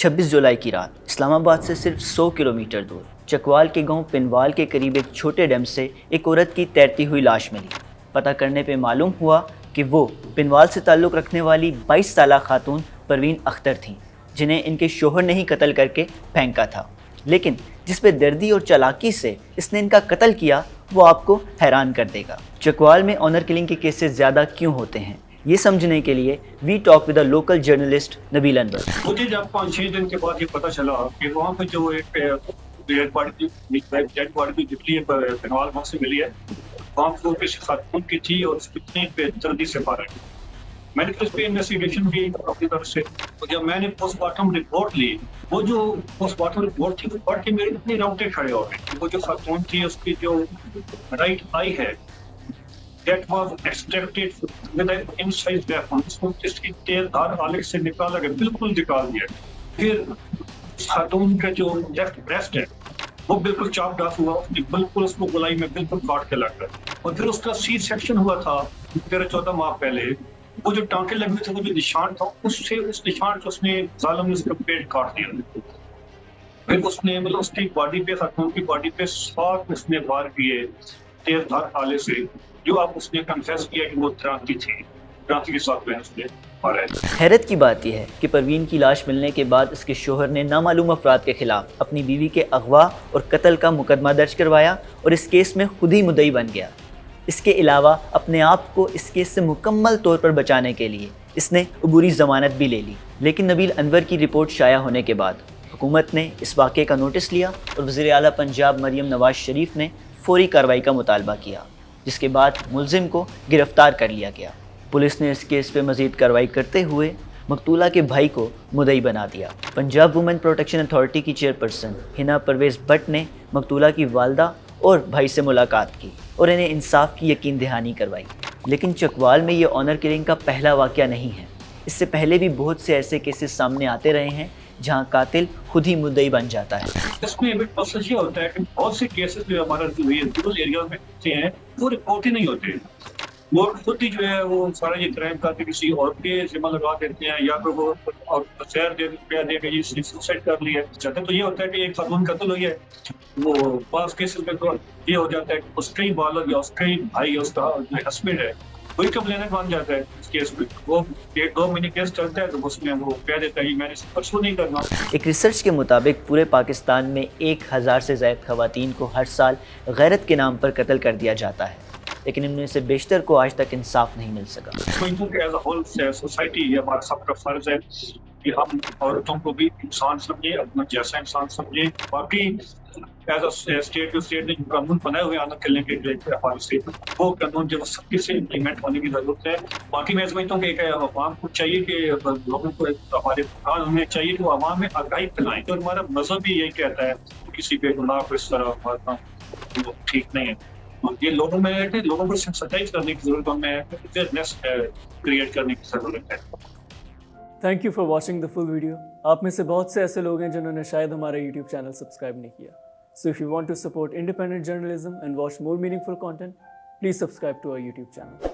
26 جولائی کی رات اسلام آباد سے صرف 100 کلومیٹر دور چکوال کے گاؤں پنوال کے قریب ایک چھوٹے ڈیم سے ایک عورت کی تیرتی ہوئی لاش ملی۔ پتہ کرنے پہ معلوم ہوا کہ وہ پنوال سے تعلق رکھنے والی 22 سالہ خاتون پروین اختر تھیں، جنہیں ان کے شوہر نے ہی قتل کر کے پھینکا تھا، لیکن جس پہ دردی اور چالاکی سے اس نے ان کا قتل کیا وہ آپ کو حیران کر دے گا۔ چکوال میں آنر کلنگ کے کیسز زیادہ کیوں ہوتے ہیں، یہ سمجھنے کے لیے we talk with a local journalist Nabeel Anwar. مجھے جب 5-6 دن کے بعد یہ پتہ چلا کہ وہاں پہ جو ایک ڈیڈ باڈی نکلی ہے پنوال وہاں سے ملی ہے، وہاں فلور پہ خاتون کی تھی اور اس کتنے پہ جلدی سے مارا گیا۔ میں نے اس پہ انویسٹیگیشن کی اپنی طرف سے، جب میں نے پوسٹ مارٹم رپورٹ لی، وہ جو پوسٹ مارٹم رپورٹ تھی وہ پڑھ کے میرے اتنے رونگٹے کھڑے ہو گئے۔ وہ جو خاتون تھی اس کی جو رائٹ آئی ہے that was extracted with an incised weapon، اس کی تیز دھار آلے سے نکالا گیا، بالکل نکال دیا۔ پھر خاتون کا جو لیفٹ بریسٹ ہے وہ بالکل چاپ ڈاف ہوا، اس نے بالکل اس کو گلائی میں بالکل کاٹ کے لگ گیا۔ اور پھر اس کا سی سیکشن ہوا تھا 14 ماہ پہلے، وہ جو ٹانکے لگے تھے، وہ جو نشان تھا، اس نشان سے اس نے ظالم نے اس کا پیٹ کاٹ دیا۔ پھر اس نے اس کی باڈی پہ، خاتون کی باڈی پہ 7 اس نے وار کیے تیز دھار آلے سے، جو اب اس نے کنفیس کیا کہ وہ ترانتی تھی، ترانتی کے ساتھ میں اس نے مارا ہے۔ حیرت کی بات یہ ہے کہ پروین کی لاش ملنے کے بعد اس کے شوہر نے نامعلوم افراد کے خلاف اپنی بیوی کے اغوا اور قتل کا مقدمہ درج کروایا اور اس کیس میں خود ہی مدعی بن گیا۔ اس کے علاوہ اپنے آپ کو اس کیس سے مکمل طور پر بچانے کے لیے اس نے عبوری ضمانت بھی لے لی، لیکن نبیل انور کی رپورٹ شائع ہونے کے بعد حکومت نے اس واقعے کا نوٹس لیا اور وزیر اعلیٰ پنجاب مریم نواز شریف نے فوری کارروائی کا مطالبہ کیا، جس کے بعد ملزم کو گرفتار کر لیا گیا۔ پولیس نے اس کیس پہ مزید کارروائی کرتے ہوئے مقتولہ کے بھائی کو مدعی بنا دیا۔ پنجاب وومن پروٹیکشن اتھارٹی کی چیئرپرسن ہنا پرویز بٹ نے مقتولہ کی والدہ اور بھائی سے ملاقات کی اور انہیں انصاف کی یقین دہانی کروائی۔ لیکن چکوال میں یہ آنر کلنگ کا پہلا واقعہ نہیں ہے، اس سے پہلے بھی بہت سے ایسے کیسز سامنے آتے رہے ہیں جہاں قاتل خود ہی مدعی بن جاتا ہے۔ اس میں ایک مسئلہ یہ ہوتا ہے کہ بہت سے کیسز جو ہمارا رورل ایریا میں ہوتے ہیں وہ رپورٹ ہی نہیں ہوتے، وہ خود ہی جو ہے وہ سارا یہ کرائم کرتے کسی اور کے ذمہ لگا دیتے ہیں، یا پھر وہ زہر دے کے یہ سوسائڈ کر لی ہے۔ چاہتے تو یہ ہوتا ہے کہ ایک خاتون قتل ہوئی ہے، وہ بعض کیسز میں تو یہ ہو جاتا ہے کہ اس کا ہی والد یا اس کا ہی بھائی، اس کا جو ہسبینڈ ہے وہی کمپلینٹ بن جاتا ہے اس کیس میں۔ وہ 1-2 مہینے کیس چلتا ہے تو اس میں وہ کہہ دیتا ہے کہ میں نے پرسوں نہیں کرنا۔ ایک ریسرچ کے مطابق پورے پاکستان میں 1000 سے زائد خواتین کو ہر سال غیرت کے نام پر قتل کر دیا جاتا ہے، لیکن ان میں سے بیشتر کو آج تک انصاف نہیں مل سکا۔ ایز اے ہول سوسائٹی یہ ہمارا سب کا فرض ہے کہ ہم عورتوں کو بھی انسان سمجھیں، اپنا جیسا انسان سمجھیں۔ باقی as a state to state نے جو قانون بنائے ہوئے آنر کلنگ کے حوالے سے، وہ قانون جو سختی سے امپلیمنٹ ہونے کی ضرورت ہے۔ باقی میں سمجھتا ہوں کہ عوام کو چاہیے کہ لوگوں کو، ہمارے ہمیں چاہیے کہ عوام میں آگاہی پھیلائیں، اور ہمارا مذہب بھی یہی کہتا ہے کہ کسی بے گناہ کو اس طرح مارنا وہ ٹھیک نہیں ہے۔ یہ لوگوں میں ہے کہ لوگوں کو سینسٹائز کرنے کی ضرورت، ہمیں اویئرنیس کریٹ کرنے کی ضرورت ہے۔ Thank you for watching the full video. آپ میں سے بہت سے ایسے لوگ ہیں جنہوں نے شاید ہمارا یوٹیوب چینل سبسکرائب نہیں کیا۔ So if you want to support independent journalism and watch more meaningful content, please subscribe to our YouTube channel.